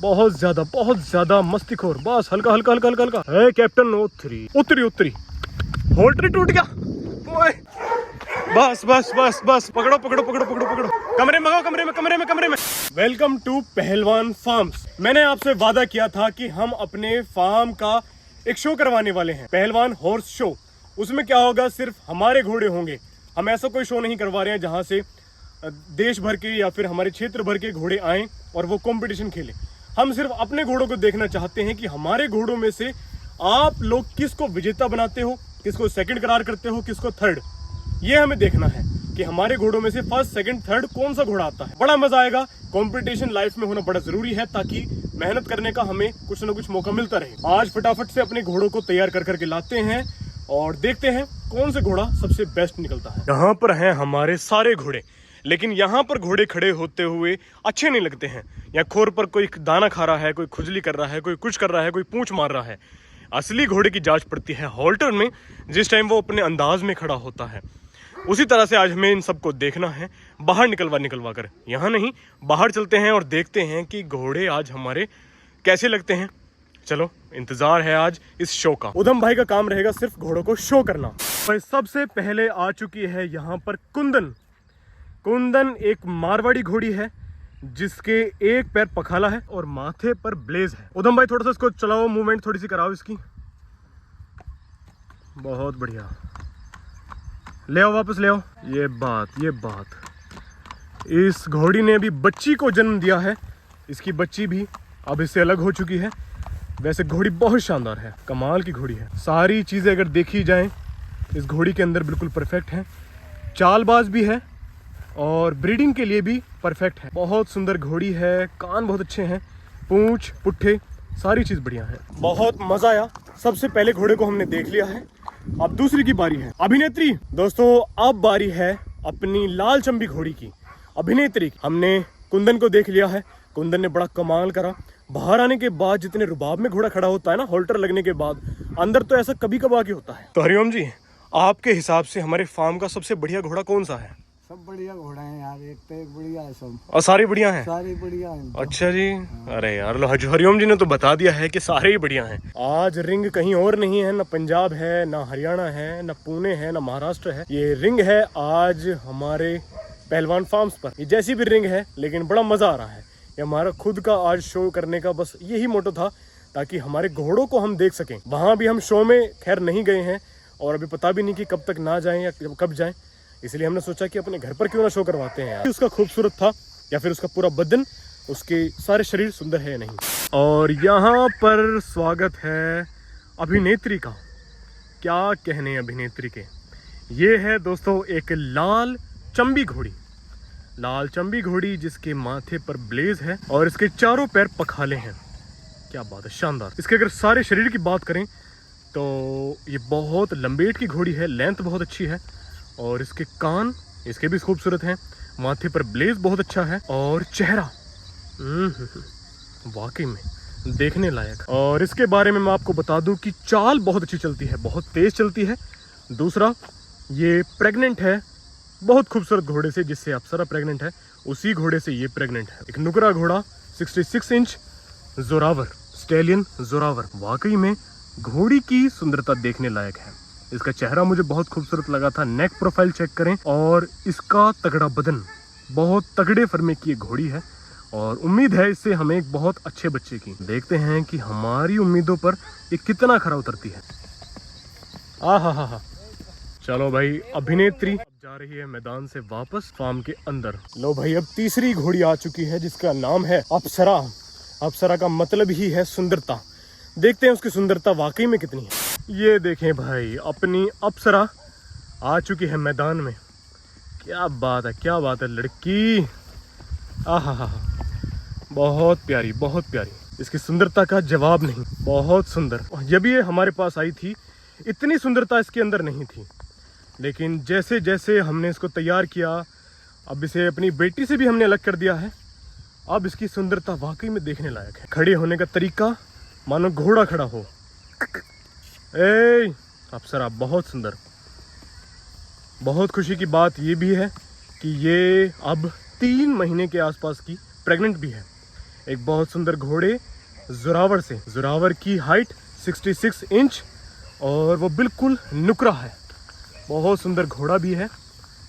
बहुत ज्यादा मस्तीखोर। बस हल्का हल्का हल्का हल्का हल्का है कैप्टन। उतरी होल्टर टूट गया। ओए बस बस बस बस पकड़ो पकड़ो पकड़ो पकड़ो पकड़ो। कमरे में आओ, कमरे में। वेलकम टू पहलवान फार्म्स। मैंने आपसे वादा किया था कि हम अपने फार्म का एक शो करवाने वाले हैं, पहलवान हॉर्स शो। उसमें क्या होगा, सिर्फ हमारे घोड़े होंगे। हम ऐसा कोई शो नहीं करवा रहे हैं जहां से देश भर के या फिर हमारे क्षेत्र भर के घोड़े आएं और वो कंपटीशन खेलें। हम सिर्फ अपने घोड़ों को देखना चाहते हैं कि हमारे घोड़ों में से आप लोग किसको विजेता बनाते हो, किसको सेकंड करार करते हो, किसको थर्ड। ये हमें देखना है कि हमारे घोड़ों में से फर्स्ट सेकंड थर्ड कौन सा घोड़ा आता है। बड़ा मजा आएगा। कंपटीशन लाइफ में होना बड़ा जरूरी है ताकि मेहनत करने का हमें कुछ ना कुछ मौका मिलता रहे। आज फटाफट से अपने घोड़ों को तैयार कर करके लाते हैं और देखते हैं कौन से घोड़ा सबसे बेस्ट निकलता है। यहाँ पर हैं हमारे सारे घोड़े, लेकिन यहाँ पर घोड़े खड़े होते हुए अच्छे नहीं लगते हैं। या खोर पर कोई दाना खा रहा है, कोई खुजली कर रहा है, कोई कुछ कर रहा है, कोई पूंछ मार रहा है। असली घोड़े की जांच पड़ती है हॉल्टर में, जिस टाइम वो अपने अंदाज में खड़ा होता है। उसी तरह से आज हमें इन सबको देखना है, बाहर निकलवा कर। यहाँ नहीं, बाहर चलते हैं और देखते हैं कि घोड़े आज हमारे कैसे लगते हैं। चलो, इंतजार है आज इस शो का। उधम भाई का काम रहेगा सिर्फ घोड़ों को शो करना। भाई सबसे पहले आ चुकी है यहाँ पर कुंदन एक मारवाड़ी घोड़ी है जिसके एक पैर पखाला है और माथे पर ब्लेज है। उधम भाई थोड़ा सा इसको चलाओ, मूवमेंट थोड़ी सी कराओ इसकी। बहुत बढ़िया, ले आओ, वापस ले आओ। ये बात इस घोड़ी ने अभी बच्ची को जन्म दिया है। इसकी बच्ची भी अब इससे अलग हो चुकी है। वैसे घोड़ी बहुत शानदार है, कमाल की घोड़ी है। सारी चीजें अगर देखी जाएं इस घोड़ी के अंदर बिल्कुल परफेक्ट है। चालबाज भी है और ब्रीडिंग के लिए भी परफेक्ट है। बहुत सुंदर घोड़ी है, कान बहुत अच्छे हैं, पूंछ पुट्ठे सारी चीज बढ़िया है। बहुत मजा आया। सबसे पहले घोड़े को हमने देख लिया है, अब दूसरी की बारी है। अभिनेत्री दोस्तों, अब बारी है अपनी लाल चंबी घोड़ी की, अभिनेत्री। हमने कुंदन को देख लिया है, कुंदन ने बड़ा कमाल करा। बाहर आने के बाद जितने रुबाब में घोड़ा खड़ा होता है ना, होल्टर लगने के बाद, अंदर तो ऐसा कभी कभार ही होता है। तो हरिओम जी, आपके हिसाब से हमारे फार्म का सबसे बढ़िया घोड़ा कौन सा है? सब बढ़िया घोड़ा है यार, एक तो एक बढ़िया है सब। और सारे बढ़िया हैं? सारे बढ़िया हैं। अच्छा जी। अरे यार, हरिओम जी ने तो बता दिया है कि सारे ही बढ़िया हैं। आज रिंग कहीं और नहीं है, ना पंजाब है, ना हरियाणा है, ना पुणे है, ना महाराष्ट्र है। ये रिंग है आज हमारे पहलवान फार्म्स पर। ये जैसी भी रिंग है, लेकिन बड़ा मजा आ रहा है। ये हमारा खुद का आज शो करने का बस यही मोटो था, ताकि हमारे घोड़ों को हम देख सकें। वहां भी हम शो में खैर नहीं गए हैं और अभी पता भी नहीं कि कब तक ना जाएं या कब जाएं, इसलिए हमने सोचा कि अपने घर पर क्यों ना शो करवाते हैं यार। उसका खूबसूरत था या फिर उसका पूरा बदन, उसके सारे शरीर सुंदर है या नहीं। और यहाँ पर स्वागत है अभिनेत्री का। क्या कहने अभिनेत्री के। ये है दोस्तों एक लाल चंबी घोड़ी जिसके माथे पर ब्लेज है और इसके चारों पैर पखाले हैं। क्या बात है, शानदार। इसके अगर सारे शरीर की बात करें तो ये बहुत लंबेट की घोड़ी है, लेंथ बहुत अच्छी है और इसके कान इसके भी खूबसूरत हैं, माथे पर ब्लेज बहुत अच्छा है और चेहरा वाकई में देखने लायक। और इसके बारे में मैं आपको बता दूं कि चाल बहुत अच्छी चलती है, बहुत तेज चलती है। दूसरा, ये प्रेग्नेंट है बहुत खूबसूरत घोड़े से, जिससे अप्सरा प्रेग्नेंट है, उसी घोड़े से ये प्रेग्नेंट है। एक नुकरा घोड़ा, 66 इंच जोरावर, स्टैलियन जोरावर। वाकई में घोड़ी की सुंदरता देखने लायक है। इसका चेहरा मुझे बहुत खूबसूरत लगा था। नेक प्रोफाइल चेक करें और इसका तगड़ा बदन, बहुत तगड़े फर्मे की घोड़ी है और उम्मीद है इससे हमें एक बहुत अच्छे बच्चे की। देखते हैं कि हमारी उम्मीदों पर ये कितना खरा उतरती है। चलो भाई, अभिनेत्री अब जा रही है मैदान से वापस फार्म के अंदर। लो भाई, अब तीसरी घोड़ी आ चुकी है जिसका नाम है अप्सरा। अप्सरा का मतलब ही है सुंदरता। देखते हैं उसकी सुंदरता वाकई में कितनी है। ये देखें भाई, अपनी अप्सरा आ चुकी है मैदान में। क्या बात है लड़की। बहुत प्यारी, बहुत प्यारी। इसकी सुंदरता का जवाब नहीं, बहुत सुंदर। जब ये हमारे पास आई थी इतनी सुंदरता इसके अंदर नहीं थी, लेकिन जैसे जैसे हमने इसको तैयार किया, अब इसे अपनी बेटी से भी हमने अलग कर दिया है। अब इसकी सुंदरता वाकई में देखने लायक है। खड़े होने का तरीका मानो घोड़ा खड़ा हो। अप्सरा बहुत सुंदर। बहुत खुशी की बात ये भी है कि ये अब 3 महीने के आसपास की प्रेग्नेंट भी है। एक बहुत सुंदर घोड़े जोरावर से। जोरावर की हाइट 66 इंच और वो बिल्कुल नुकरा है। बहुत सुंदर घोड़ा भी है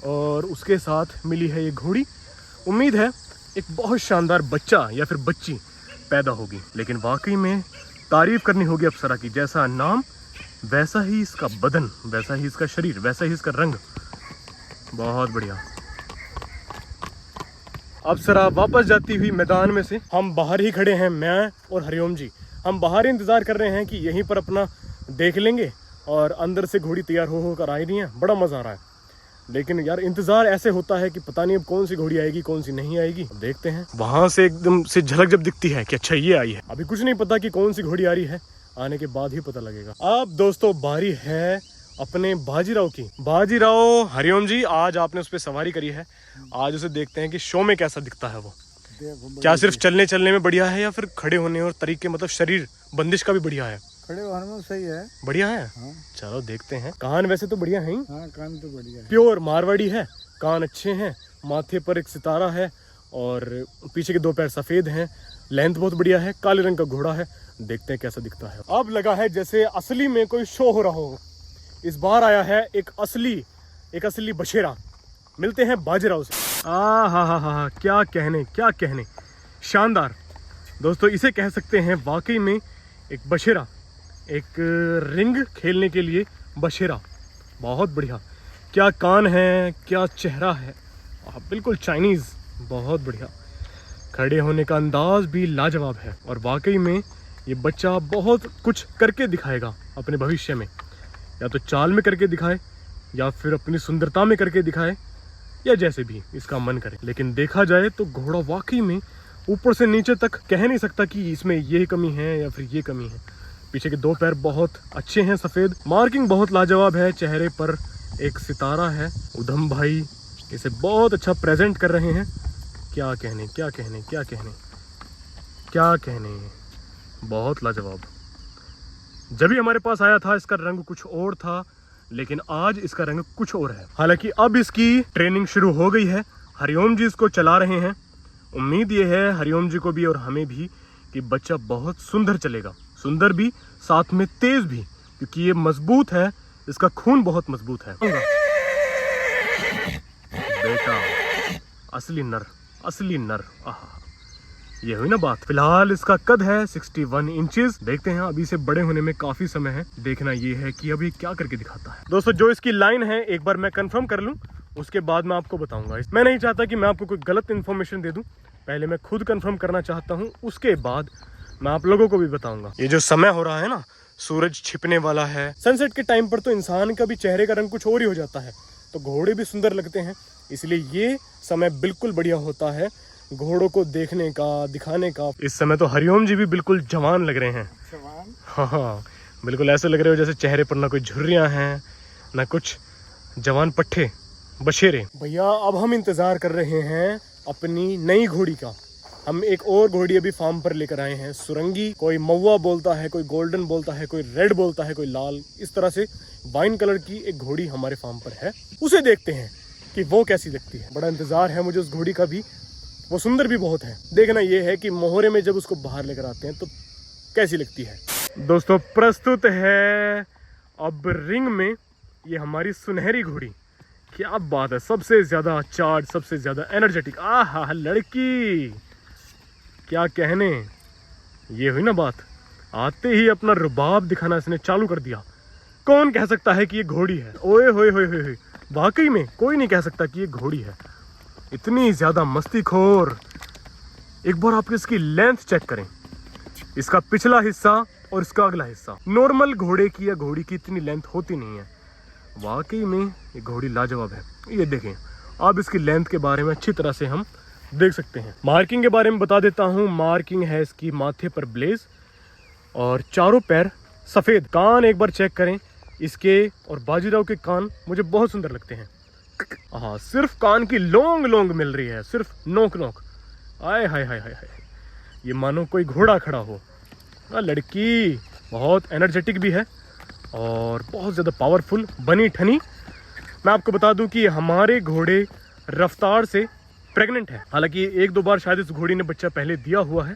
और उसके साथ मिली है ये घोड़ी। उम्मीद है एक बहुत शानदार बच्चा या फिर बच्ची पैदा होगी। लेकिन वाकई में तारीफ करनी होगी अप्सरा की, जैसा नाम वैसा ही इसका बदन, वैसा ही इसका शरीर, वैसा ही इसका रंग। बहुत बढ़िया। अप्सरा वापस जाती हुई मैदान में से। हम बाहर ही खड़े हैं, मैं और हरिओम जी। हम बाहर इंतजार कर रहे हैं कि यहीं पर अपना देख लेंगे और अंदर से घोड़ी तैयार हो होकर आ रही है। बड़ा मजा आ रहा है। लेकिन यार इंतजार ऐसे होता है कि पता नहीं अब कौन सी घोड़ी आएगी कौन सी नहीं आएगी। देखते हैं। वहां से एकदम से झलक जब दिखती है कि अच्छा ये आई है, अभी कुछ नहीं पता कि कौन सी घोड़ी आ रही है, आने के बाद ही पता लगेगा। अब दोस्तों बारी है अपने बाजीराव की। बाजीराव हरिओम जी, आज आपने उस पर सवारी करी है, आज उसे देखते हैं कि शो में कैसा दिखता है वो। क्या सिर्फ चलने चलने में बढ़िया है या फिर खड़े होने और तरीके मतलब शरीर बंदिश का भी बढ़िया है? खड़े होने में सही है, बढ़िया है। हाँ। चलो देखते हैं। कान वैसे तो बढ़िया है ही। हाँ, कान तो बढ़िया है। प्योर मारवाड़ी है, कान अच्छे हैं, माथे पर एक सितारा है और पीछे के दो पैर सफेद हैं। लेंथ बहुत बढ़िया है, काले रंग का घोड़ा है। देखते हैं कैसा दिखता है। अब लगा है जैसे असली में कोई शो हो रहा हो। इस बार आया है एक असली बछेरा। मिलते हैं बाजीराव से। हा, क्या कहने, शानदार दोस्तों, इसे कह सकते हैं वाकई में एक बछेरा, एक रिंग खेलने के लिए बछेरा। बहुत बढ़िया। क्या कान है, क्या चेहरा है, बिल्कुल चाइनीज। बहुत बढ़िया। खड़े होने का अंदाज भी लाजवाब है और वाकई में ये बच्चा बहुत कुछ करके दिखाएगा अपने भविष्य में। या तो चाल में करके दिखाए या फिर अपनी सुंदरता में करके दिखाए, या जैसे भी इसका मन करे। लेकिन देखा जाए तो घोड़ा वाकई में ऊपर से नीचे तक कह नहीं सकता कि इसमें ये कमी है या फिर ये कमी है। पीछे के दो पैर बहुत अच्छे हैं, सफेद। मार्किंग बहुत लाजवाब है, चेहरे पर एक सितारा है। उधम भाई इसे बहुत अच्छा प्रेजेंट कर रहे हैं। क्या कहने, बहुत लाजवाब। जब भी हमारे पास आया था इसका रंग कुछ और था, लेकिन आज इसका रंग कुछ और है। हालांकि अब इसकी ट्रेनिंग शुरू हो गई है, हरिओम जी इसको चला रहे हैं। उम्मीद ये है हरिओम जी को भी और हमें भी कि बच्चा बहुत सुंदर चलेगा, सुंदर भी साथ में तेज भी, क्योंकि ये मजबूत है, इसका खून बहुत मजबूत है। बेटा असली नर। आहा, ये हुई ना बात। फिलहाल इसका कद है 61 इंचेस। देखते हैं, अभी से बड़े होने में काफी समय है। देखना ये है कि अभी क्या करके दिखाता है। दोस्तों जो इसकी लाइन है एक बार मैं कंफर्म कर लूं, उसके बाद मैं आपको बताऊंगा। मैं नहीं चाहता कि मैं आपको कोई गलत इन्फॉर्मेशन दे दूं, पहले मैं खुद कंफर्म करना चाहता हूं, उसके बाद मैं आप लोगों को भी बताऊंगा। ये जो समय हो रहा है ना, सूरज छिपने वाला है। सनसेट के टाइम पर तो इंसान का भी चेहरे का रंग कुछ और ही हो जाता है, तो घोड़े भी सुंदर लगते हैं। इसलिए ये समय बिल्कुल बढ़िया होता है घोड़ों को देखने का, दिखाने का। इस समय तो हरिओम जी भी बिल्कुल जवान लग रहे हैं। हाँ, बिल्कुल ऐसे लग रहे हो जैसे चेहरे पर ना कोई झुर्रियां हैं ना कुछ, जवान पट्टे बछेरे। भैया अब हम इंतजार कर रहे हैं अपनी नई घोड़ी का। हम एक और घोड़ी अभी फार्म पर लेकर आए हैं, सुरंगी। कोई महुआ बोलता है, कोई गोल्डन बोलता है, कोई रेड बोलता है, कोई लाल। इस तरह से वाइन कलर की एक घोड़ी हमारे फार्म पर है। उसे देखते हैं कि वो कैसी लगती है। बड़ा इंतजार है मुझे उस घोड़ी का भी, वो सुंदर भी बहुत है। देखना ये है कि मोहरे में जब उसको बाहर लेकर आते हैं तो कैसी लगती है। दोस्तों प्रस्तुत है अब रिंग में ये हमारी सुनहरी घोड़ी। क्या बात है, सबसे ज्यादा चार्ज, सबसे ज्यादा एनर्जेटिक। आहा लड़की, क्या कहने, ये हुई ना बात। आते ही अपना रुबाब दिखाना इसने चालू कर दिया। कौन कह सकता है कि ये घोड़ी है? ओए होए, वाकई में कोई नहीं कह सकता कि ये घोड़ी है। इतनी ज्यादा मस्तीखोर। एक बार आप इसकी लेंथ चेक करें, इसका पिछला हिस्सा और इसका अगला हिस्सा। नॉर्मल घोड़े की या घोड़ी की इतनी लेंथ होती नहीं है। वाकई में ये घोड़ी लाजवाब है। ये देखें, अब इसकी लेंथ के बारे में अच्छी तरह से हम देख सकते हैं। मार्किंग के बारे में बता देता हूँ। मार्किंग है इसकी माथे पर ब्लेज और चारों पैर सफेद। कान एक बार चेक करें इसके, और बाजीराव के कान मुझे बहुत सुंदर लगते हैं। हाँ, सिर्फ कान की लोंग मिल रही है, सिर्फ नोक। आय हाय, ये मानो कोई घोड़ा खड़ा हो। लड़की बहुत एनर्जेटिक भी है और बहुत ज़्यादा पावरफुल, बनी ठनी। मैं आपको बता दूं कि हमारे घोड़े रफ्तार से प्रेग्नेंट है। हालांकि एक दो बार शायद इस घोड़ी ने बच्चा पहले दिया हुआ है,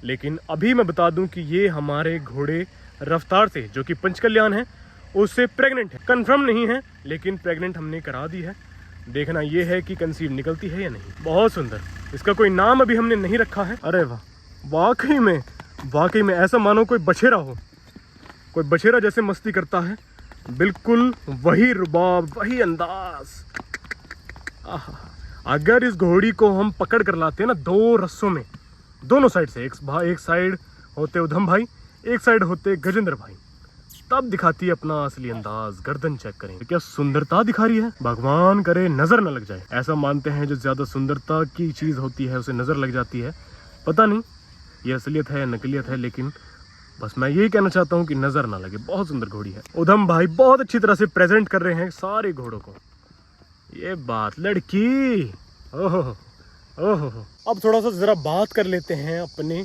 लेकिन अभी मैं बता दूं कि ये हमारे घोड़े रफ्तार से, जो कि पंचकल्याण है, उससे प्रेग्नेंट है। कंफर्म नहीं है लेकिन प्रेग्नेंट हमने करा दी है। देखना ये है कि कंसीव निकलती है या नहीं। बहुत सुंदर। इसका कोई नाम अभी हमने नहीं रखा है। अरे वाह, वाकई में ऐसा मानो कोई बछेरा हो, कोई बछेरा जैसे मस्ती करता है, बिल्कुल वही रुबाब, वही अंदाज। अगर इस घोड़ी को हम पकड़ कर लाते हैं ना 2 रस्सों में, दोनों साइड से, एक साइड होते उधम भाई, एक साइड होते गजेंद्र भाई, तब दिखाती है अपना असली अंदाज। गर्दन चेक करें, क्या सुंदरता दिखा रही है। भगवान करे नजर न लग जाए। ऐसा मानते हैं जो ज्यादा सुंदरता की चीज होती है उसे नजर लग जाती है। पता नहीं ये असलियत है या नकलियत है, लेकिन बस मैं यही कहना चाहता हूँ कि नजर ना लगे। बहुत सुंदर घोड़ी है। उधम भाई बहुत अच्छी तरह से प्रेजेंट कर रहे हैं सारे घोड़ों को। ये बात लड़की, ओहो ओहो। अब थोड़ा सा जरा बात कर लेते हैं अपने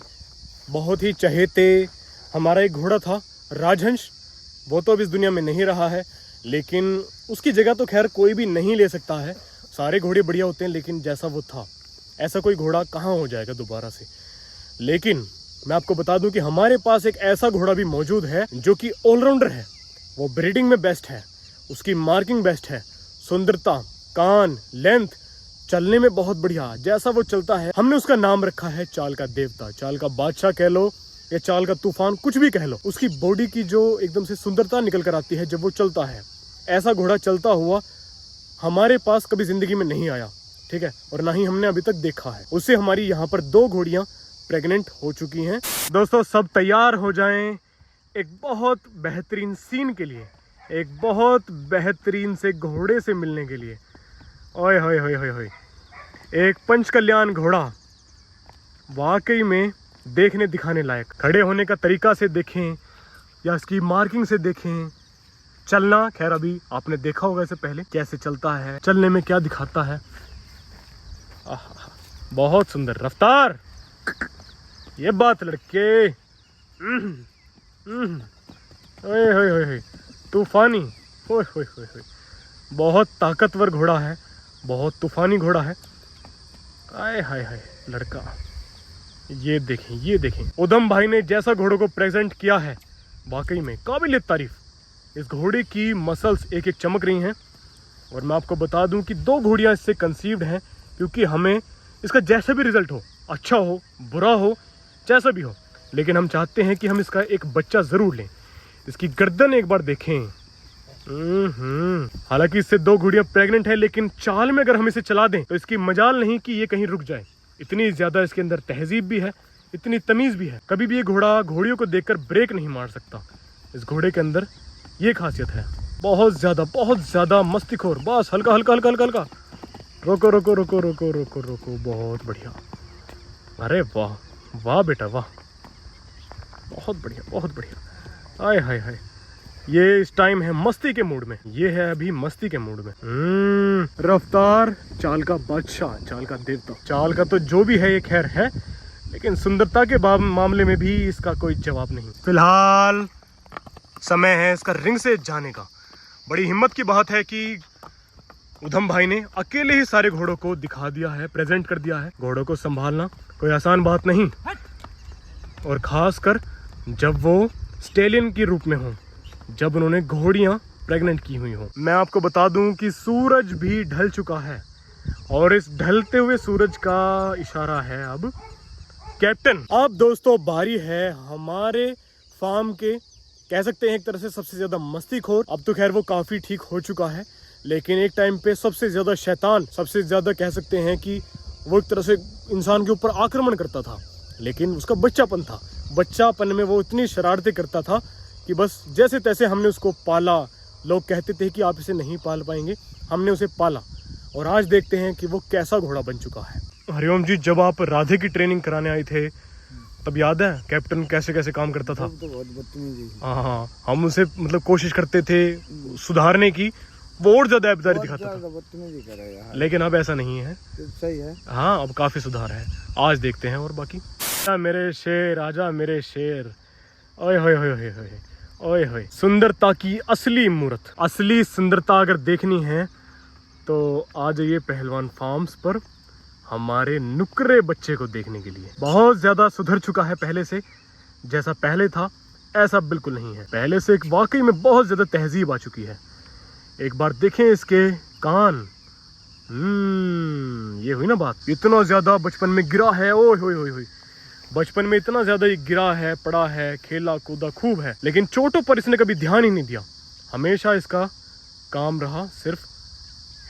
बहुत ही चहेते, हमारा एक घोड़ा था राजहंस, वो तो अब इस दुनिया में नहीं रहा है, लेकिन उसकी जगह तो खैर कोई भी नहीं ले सकता है। सारे घोड़े बढ़िया होते हैं, लेकिन जैसा वो था ऐसा कोई घोड़ा कहाँ हो जाएगा दोबारा से। लेकिन मैं आपको बता दूं कि हमारे पास एक ऐसा घोड़ा भी मौजूद है जो कि ऑलराउंडर है। वो ब्रीडिंग में बेस्ट है, उसकी मार्किंग बेस्ट है, सुंदरता, कान, लेंथ, चलने में बहुत बढ़िया। जैसा वो चलता है, हमने उसका नाम रखा है चाल का देवता, चाल का बादशाह कह लो या चाल का तूफान, कुछ भी कह लो। उसकी बॉडी की जो एकदम से सुंदरता निकल कर आती है जब वो चलता है, ऐसा घोड़ा चलता हुआ हमारे पास कभी जिंदगी में नहीं आया, ठीक है, और ना ही हमने अभी तक देखा है। उससे हमारी यहाँ पर 2 घोड़ियाँ प्रेग्नेंट हो चुकी हैं। दोस्तों सब तैयार हो जाएं एक बहुत बेहतरीन सीन के लिए, एक बहुत बेहतरीन से घोड़े से मिलने के लिए। ओए होए होए होए होए, एक पंचकल्याण घोड़ा वाकई में देखने दिखाने लायक। खड़े होने का तरीका से देखें या इसकी मार्किंग से देखें, चलना खैर अभी आपने देखा होगा इससे पहले कैसे चलता है, चलने में क्या दिखाता है। बहुत सुंदर रफ्तार। ये बात लड़के, ओए होए होए, तूफानी, ओए होए होए होए, बहुत ताकतवर घोड़ा है, बहुत तूफानी घोड़ा है। आए हाय हाय लड़का, ये देखें उधम भाई ने जैसा घोड़ों को प्रेजेंट किया है, वाकई में काबिल तारीफ। इस घोड़े की मसल्स एक एक चमक रही हैं। और मैं आपको बता दूं कि 2 घोड़ियां इससे कंसीव्ड हैं, क्योंकि हमें इसका जैसा भी रिजल्ट हो, अच्छा हो बुरा हो जैसा भी हो, लेकिन हम चाहते हैं कि हम इसका एक बच्चा जरूर लें। इसकी गर्दन एक बार देखें। हालांकि इससे 2 घोड़ियां प्रेग्नेंट है, लेकिन चाल में अगर हम इसे चला दें तो इसकी मजाल नहीं कि ये कहीं रुक जाए। इतनी ज्यादा इसके अंदर तहजीब भी है, इतनी तमीज भी है। कभी भी ये घोड़ा घोड़ियों को देखकर ब्रेक नहीं मार सकता। इस घोड़े के अंदर ये खासियत है। बहुत ज्यादा मस्तीखोर। बस हल्का हल्का हल्का हल्का हल्का, रोको रोको रोको रोको रोको रोको, बहुत बढ़िया। अरे वाह वाह बेटा वाह, बहुत बढ़िया। आय हाय हाय, ये इस टाइम है मस्ती के मूड में, ये है अभी मस्ती के मूड में। रफ्तार, चाल का बादशाह, चाल का देवता। चाल का तो जो भी है ये खैर है, लेकिन सुंदरता के मामले में भी इसका कोई जवाब नहीं। फिलहाल समय है इसका रिंग से जाने का। बड़ी हिम्मत की बात है कि उधम भाई ने अकेले ही सारे घोड़ों को दिखा दिया है, प्रेजेंट कर दिया है। घोड़ों को संभालना कोई आसान बात नहीं, और खासकर जब वो स्टेलियन के रूप में हो, जब उन्होंने घोड़ियां प्रेग्नेंट की हुई हो। मैं आपको बता दूं कि सूरज भी ढल चुका है, और इस ढलते हुए सूरज का इशारा है अब कैप्टन। अब दोस्तों बारी है हमारे फार्म के, कह सकते हैं एक तरह से सबसे ज्यादा मस्तीखोर। अब तो खैर वो काफी ठीक हो चुका है, लेकिन एक टाइम पे सबसे ज्यादा शैतान, सबसे ज्यादा कह सकते हैं कि वो एक तरह से इंसान के ऊपर आक्रमण करता था। लेकिन उसका बच्चापन था, बच्चापन में वो इतनी शरारतें करता था कि बस जैसे तैसे हमने उसको पाला। लोग कहते थे कि आप इसे नहीं पाल पाएंगे, हमने उसे पाला, और आज देखते हैं कि वो कैसा घोड़ा बन चुका है। हरिओम जी, जब आप राधे की ट्रेनिंग कराने आए थे तब याद है कैप्टन कैसे कैसे काम करता था? तो बहुत बदतमीजी। हाँ, हम उसे मतलब कोशिश करते थे सुधारने की, वो और ज्यादा ऐबदारी दिखाता था, बदतमीजी कर रहा है। लेकिन अब ऐसा नहीं है। तो सही है, हाँ अब काफी सुधार है। आज देखते हैं और बाकी। मेरे शेर, आजा मेरे शेर। ओए होए होए होए होए ओए होए, सुंदरता की असली मूर्त, असली सुंदरता अगर देखनी है तो आ जाइए पहलवान फार्म्स पर। हमारे नुकरे बच्चे को देखने के लिए। बहुत ज्यादा सुधर चुका है पहले से, जैसा पहले था ऐसा बिल्कुल नहीं है। पहले से एक वाकई में बहुत ज्यादा तहजीब आ चुकी है। एक बार देखें इसके कान। ये हुई ना बात। इतना ज्यादा बचपन में गिरा है, ओए होए होए होए, बचपन में इतना ज्यादा ये गिरा है, पड़ा है, खेला कूदा खूब है, लेकिन चोटों पर इसने कभी ध्यान ही नहीं दिया। हमेशा इसका काम रहा सिर्फ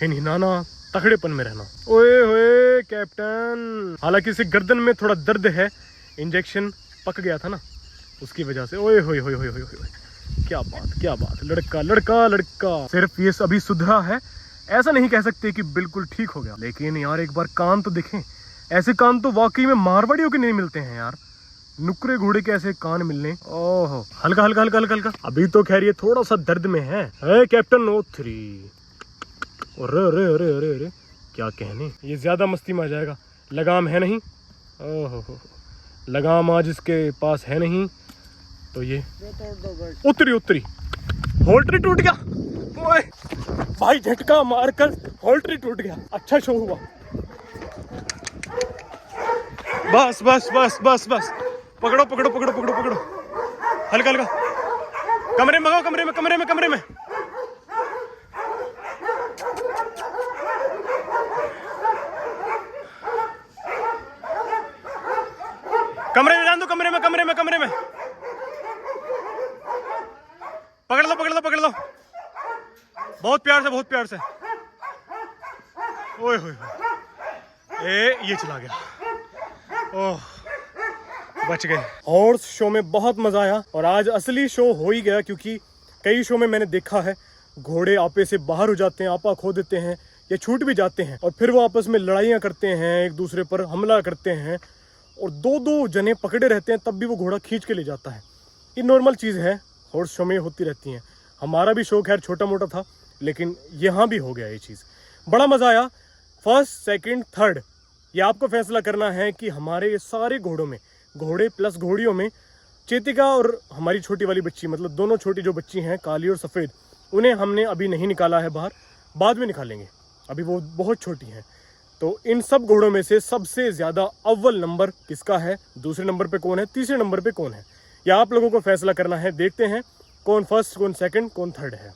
हिनहिनाना, तगड़ेपन में रहना। ओए होए कैप्टन। हालांकि इसे गर्दन में थोड़ा दर्द है, इंजेक्शन पक गया था ना, उसकी वजह से। ओए होए होए होए होए होए, क्या बात क्या बात। लड़का लड़का लड़का। सिर्फ ये अभी सुधरा है, ऐसा नहीं कह सकते कि बिल्कुल ठीक हो गया। लेकिन यार एक बार कान तो देखें। ऐसे कान तो वाकई में मारवाड़ियों के नहीं मिलते हैं यार। नुकरे घोड़े के ऐसे कान मिलने। ओहो, हल्का हल्का हल्का हल्का हल्का। अभी तो खैर ये थोड़ा सा दर्द में है। Captain O3। अरे अरे अरे अरे अरे, क्या कहने। ये ज्यादा मस्ती में आ जाएगा। लगाम है नहीं। ओहो, लगाम आज इसके पास है नहीं, तो ये उतरी उतरी। होल्ट्री टूट गया। ओए भाई, झटका मारकर होल्ट्री टूट गया। अच्छा शो हुआ। बस बस बस बस बस, पकड़ो पकड़ो पकड़ो पकड़ो पकड़ो, हल्का हल्का। कमरे में आओ, कमरे में कमरे में कमरे में। कमरे में जान दो, कमरे में कमरे में कमरे में। पकड़ लो पकड़ लो पकड़ लो, बहुत प्यार से बहुत प्यार से। ओए होए, ये चला गया। ओह, बच गए। हॉर्स शो में बहुत मजा आया, और आज असली शो हो ही गया, क्योंकि कई शो में मैंने देखा है घोड़े आपे से बाहर हो जाते हैं, आपा खो देते हैं या छूट भी जाते हैं, और फिर वो आपस में लड़ाइयाँ करते हैं, एक दूसरे पर हमला करते हैं, और दो दो जने पकड़े रहते हैं, तब भी वो घोड़ा खींच के ले जाता है। ये नॉर्मल चीज़ है, हॉर्स शो में होती रहती हैं। हमारा भी शो खैर छोटा मोटा था, लेकिन यहाँ भी हो गया ये चीज़। बड़ा मज़ा आया। फर्स्ट सेकंड थर्ड, ये आपको फैसला करना है कि हमारे सारे घोड़ों में, घोड़े प्लस घोड़ियों में, चेतिका और हमारी छोटी वाली बच्ची, मतलब दोनों छोटी जो बच्ची हैं काली और सफ़ेद, उन्हें हमने अभी नहीं निकाला है बाहर, बाद में निकालेंगे, अभी वो बहुत छोटी हैं। तो इन सब घोड़ों में से सबसे ज़्यादा अव्वल नंबर किसका है, दूसरे नंबर पे कौन है, तीसरे नंबर पे कौन है, या आप लोगों को फैसला करना है। देखते हैं कौन फर्स्ट, कौन सेकंड, कौन थर्ड है।